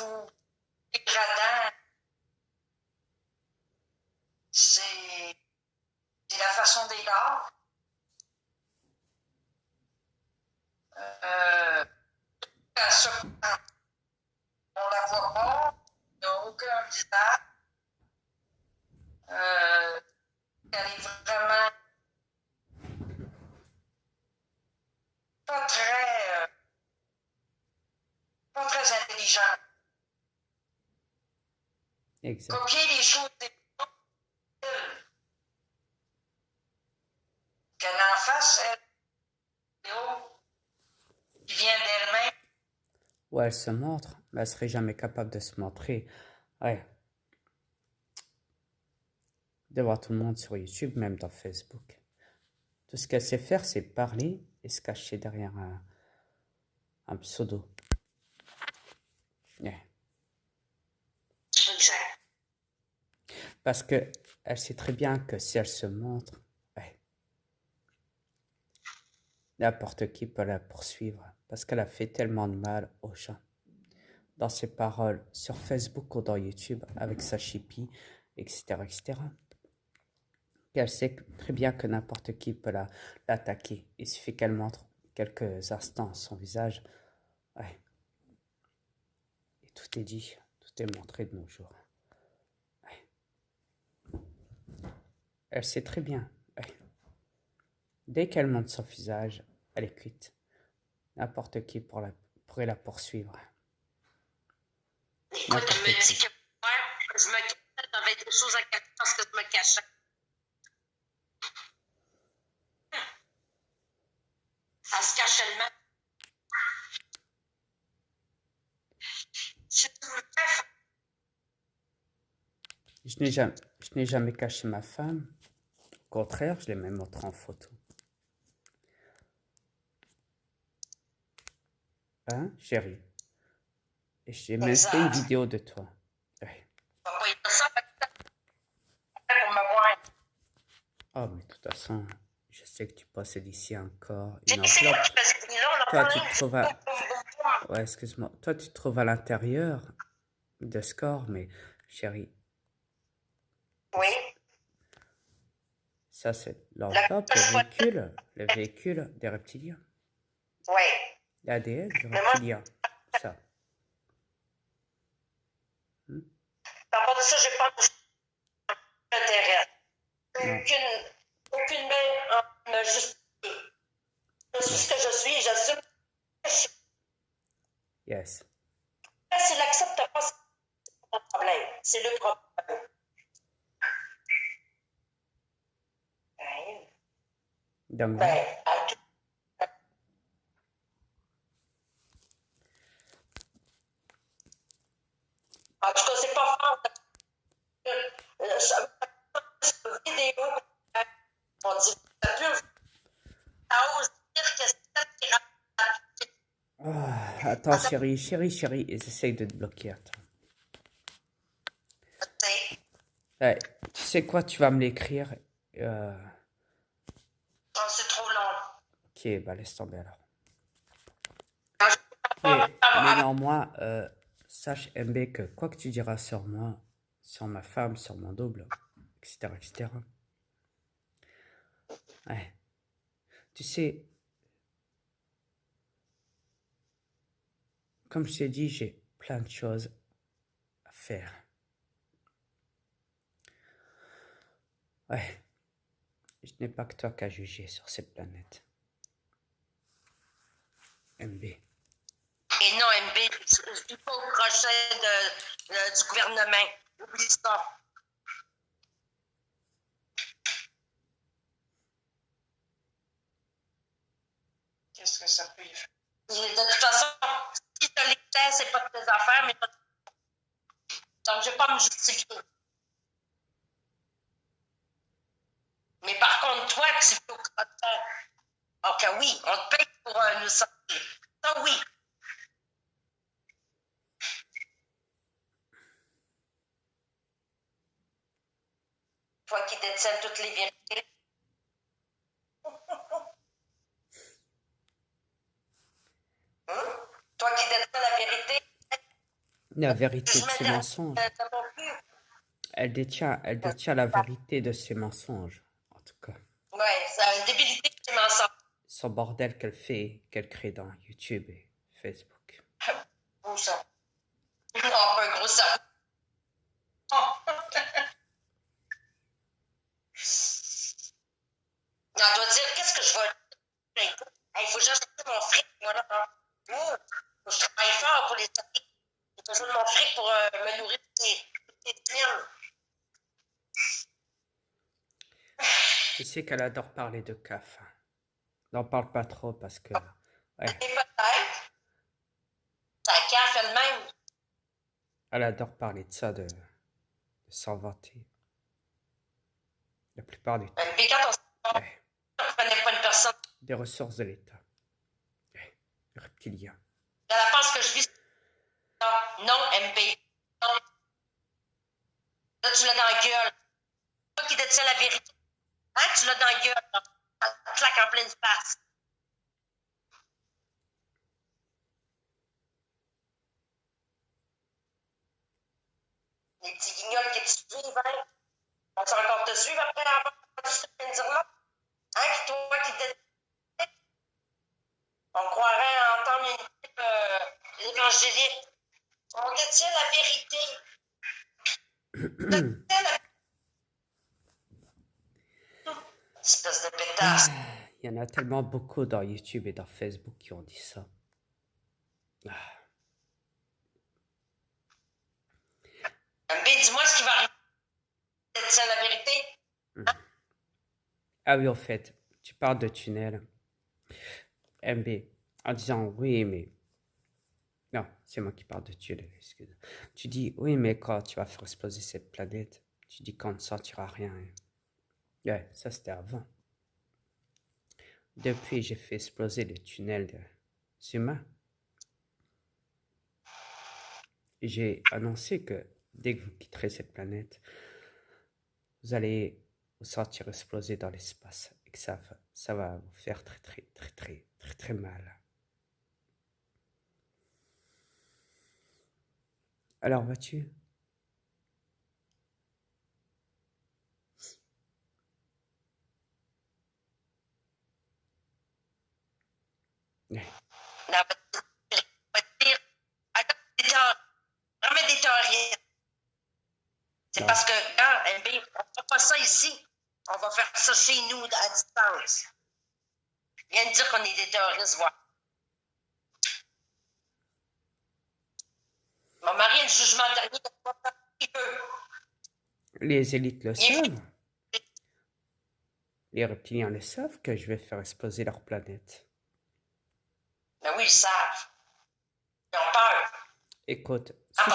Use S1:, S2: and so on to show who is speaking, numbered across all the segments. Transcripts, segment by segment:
S1: vous dégradant, c'est la façon des gars. On la voit pas, il n'y a aucun visage. Elle est vraiment pas très intelligente.
S2: Exact.
S1: Copier les choses des autres, qu'elle en fasse, elle, qui vient d'elle-même.
S2: Ouais, elle se montre, mais elle serait jamais capable de se montrer. Ouais. De voir tout le monde sur YouTube, même dans Facebook. Tout ce qu'elle sait faire, c'est parler et se cacher derrière un pseudo. Yeah.
S1: Exact.
S2: Parce que elle sait très bien que si elle se montre, ouais, n'importe qui peut la poursuivre. Parce qu'elle a fait tellement de mal aux gens. Dans ses paroles, sur Facebook ou dans YouTube, avec sa chipie, etc., etc. Elle sait très bien que n'importe qui peut l'attaquer. Il suffit qu'elle montre quelques instants son visage. Ouais. Et tout est dit, tout est montré de nos jours. Ouais. Elle sait très bien. Ouais. Dès qu'elle montre son visage, elle est cuite. N'importe qui pourrait la poursuivre.
S1: Écoute, je me dis que moi, je me cachais, j'avais des choses à cacher parce que je me cachais. Elle se cache elle-même. Si tu veux faire,
S2: Je n'ai jamais caché ma femme. Au contraire, je l'ai même montrée en photo. Hein, chérie? Et j'ai même fait une vidéo de toi. Ouais.
S1: on va dire ça pour me voir.
S2: Oh, mais de toute façon, je sais que tu possèdes ici encore une
S1: C'est moi
S2: enveloppe.
S1: qui passe là, on
S2: Toi,
S1: en
S2: tu
S1: parle.
S2: te trouves à... Ouais, excuse-moi. Toi, tu te trouves à l'intérieur de Score, mais chérie,
S1: Oui.
S2: ça c'est l'enveloppe, le véhicule des reptiliens.
S1: Oui.
S2: L'ADN des reptiliens. Ça.
S1: À part de ça, j'ai pas d'intérêt.
S2: Non.
S1: Aucune main me justifie. Je suis ce que je suis, j'assume.
S2: Yes.
S1: S'il n'accepte pas, c'est mon problème. C'est le problème.
S2: Donc,
S1: Ben, à tout. En tout cas, c'est pas fort. Vidéo, on dit, ça peut, ça ose dire que c'est ça qui
S2: oh, attends, chérie, j'essaye de te bloquer. Attends. Ouais, tu sais quoi, tu vas me l'écrire.
S1: C'est trop long.
S2: Ok, bah laisse tomber alors. Mais néanmoins, sache MB que quoi que tu diras sur moi, sur ma femme, sur mon double, etc., etc. Ouais. Tu sais, comme je t'ai dit, j'ai plein de choses à faire. Ouais. Je n'ai pas que toi qu'à juger sur cette planète. MB.
S1: Et non, MB, je ne vis pas au crochet du gouvernement. Oublie ça. Qu'est-ce que ça peut y faire? De toute façon, si tu as les tests, c'est pas de tes affaires, mais donc je ne vais pas me justifier. Mais par contre, toi, tu vis au crochet. Ok, oui, on te paye pour nous sortir. Ça, oui. Toi qui détiens toutes les vérités. Toi qui détiens la vérité.
S2: la vérité
S1: Je
S2: de ses
S1: mets
S2: mensonges.
S1: de mon cul.
S2: Elle détient la vérité de ses mensonges, en tout cas.
S1: Ouais, ça a une débilité de mensonges.
S2: Son bordel qu'elle crée dans YouTube et Facebook.
S1: Gros ça. Non, pas un gros cerveau. Oh. Non, elle doit dire, qu'est-ce que je vais dire? Il faut que j'achète mon fric, moi, là. Faut que je travaille fort pour les sortir. J'ai besoin de mon fric pour me nourrir toutes les semaines.
S2: Tu sais qu'elle adore parler de CAF. N'en parle pas trop parce que... Ouais,
S1: Et peut-être, sa CAF elle-même.
S2: elle adore parler de ça, de s'en vanter. La plupart du temps.
S1: Puis quand on
S2: Ouais,
S1: ne connaît pas une personne,
S2: des ressources de l'État. Ouais, reptilien.
S1: elle pense que je vis. Non, non, MB. Non. Là, tu l'as dans la gueule. Toi qui détiens la vérité. Hein, tu l'as dans la gueule. Là. Elle te claque en pleine face. Les petits guignols qui te suivent, hein. On s'en encore te suivre après avoir dit ce que tu viens de dire là. Hein, qui toi qui détiens. On croirait entendre une évangélique. On détient la vérité. On détient la espèce de pétasse.
S2: Il y en a tellement beaucoup dans YouTube et dans Facebook qui ont dit ça.
S1: MB, dis-moi ce qui va arriver. C'est la vérité.
S2: Ah oui, en fait, tu parles de tunnel. MB, en disant oui, mais... Non, c'est moi qui parle de tunnel, excuse. Tu dis oui, mais quand tu vas faire exploser cette planète, tu dis qu'on ne sentira rien. Ouais, ça c'était avant. Depuis, j'ai fait exploser le tunnel des humains. J'ai annoncé que dès que vous quitterez cette planète, vous allez vous sentir exploser dans l'espace et que ça va vous faire très mal. Alors, vas-tu?
S1: Non, remets des théories. C'est parce que, là, MB, on ne fait pas ça ici. On va faire ça chez nous, à distance. Viens de dire qu'on est des terroristes, voilà. Mon mari a le jugement dernier, il peut.
S2: Les élites le savent. Les reptiliens le savent que je vais faire exploser leur planète.
S1: Mais oui, ils savent. Ils ont peur.
S2: Écoute, si je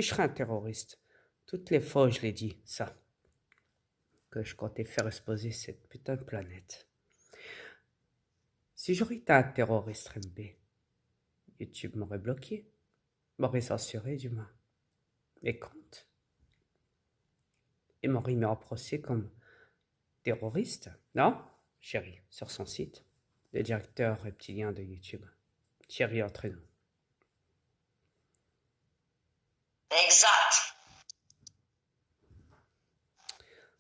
S2: serais un terroriste, toutes les fois je l'ai dit, ça, que je comptais faire exploser cette putain de planète. Si j'aurais été un terroriste MB, YouTube m'aurait bloqué, m'aurait censuré du moins mes comptes, et m'aurait mis en procès comme terroriste, non, chérie, sur son site, le directeur reptilien de YouTube, chérie entre nous.
S1: Exact.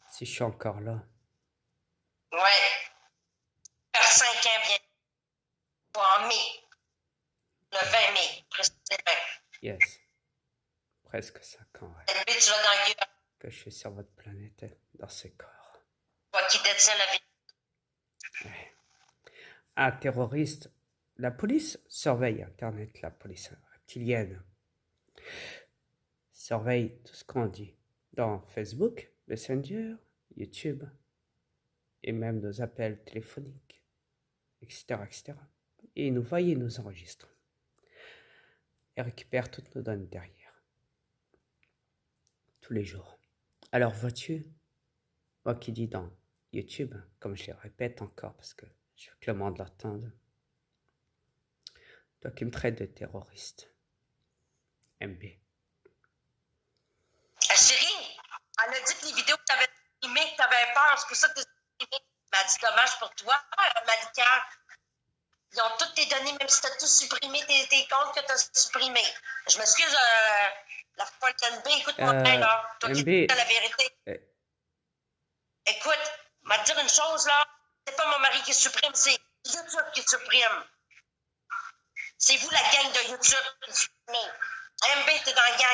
S2: Si je suis encore là.
S1: Ouais. Faire 5 ans bien. En mai. Le 20 mai, précisément.
S2: Yes. Presque 5 ans, ouais.
S1: Et tu vas dans la gueule.
S2: Que je suis sur votre planète, dans ce corps.
S1: Toi qui détiens la vie.
S2: Ouais. Un terroriste, la police surveille Internet, la police reptilienne. Surveille tout ce qu'on dit dans Facebook, Messenger, YouTube, et même nos appels téléphoniques, etc. Et ils nous voient et nous enregistrent. Et récupèrent toutes nos données derrière. Tous les jours. Alors vois-tu, moi qui dis dans YouTube, comme je le répète encore parce que je veux que le monde l'entende, toi qui me traites de terroriste, MB.
S1: Chérie, elle a dit que les vidéos que tu avais filmées, que tu avais peur, c'est pour ça que tu as filmé. Elle m'a dit dommage pour toi, Malika. Ils ont toutes tes données, même si tu as tout supprimé, tes comptes que tu as supprimés. Je m'excuse, la fois MB, écoute-moi bien, là. Toi qui dis
S2: MB,
S1: la vérité.
S2: euh,
S1: Écoute, m'a dire une chose, là. C'est pas mon mari qui supprime, c'est YouTube qui supprime. C'est vous, la gang de YouTube, qui supprimez. MB, t'es dans la gang.